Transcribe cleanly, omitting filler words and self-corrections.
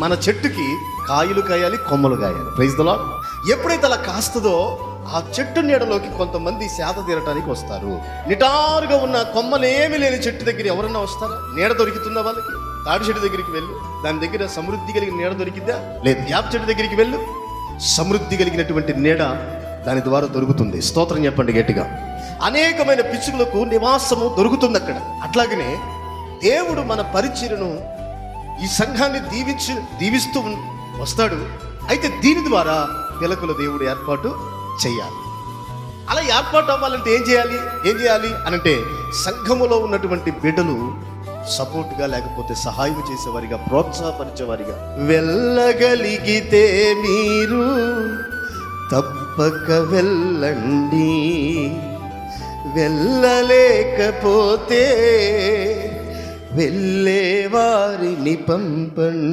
మన చెట్టుకి కాయలు కాయాలి, కొమ్మలు కాయాలి. Praise the Lord. ఎప్పుడైతే అలా కాస్తుందో ఆ చెట్టు నీడలోకి కొంతమంది సేద తీరటానికి వస్తారు. నిటారుగా ఉన్న కొమ్మలేమి లేని చెట్టు దగ్గర ఎవరన్నా వస్తారా? నీడ దొరుకుతుందా వాళ్ళకి? తాడి చెట్టు దగ్గరికి వెళ్ళు, దాని దగ్గర సమృద్ధి కలిగిన నీడ దొరికిద్దా? లేదు. యాప చెట్టు దగ్గరికి వెళ్ళు, సమృద్ధి కలిగినటువంటి నీడ దాని ద్వారా దొరుకుతుంది. స్తోత్రం చెప్పండి గట్టిగా. అనేకమైన పిచ్చుకలకు నివాసము దొరుకుతుంది అక్కడ. అట్లాగనే దేవుడు మన పరిచర్యను, ఈ సంఘాన్ని దీవిస్తూ వస్తాడు. అయితే దీని ద్వారా పిలకల దేవుడు ఏర్పాటు చేయాలి. అలా ఏర్పాటు అవ్వాలంటే ఏం చేయాలి అనంటే సంఘములో ఉన్నటువంటి బిడ్డలు సపోర్ట్గా, లేకపోతే సహాయం చేసేవారిగా, ప్రోత్సాహపరిచేవారిగా వెళ్ళగలిగితే మీరు తప్పక వెళ్ళండి, వెళ్ళలేకపోతే వెళ్ళే వారిని పంపండి.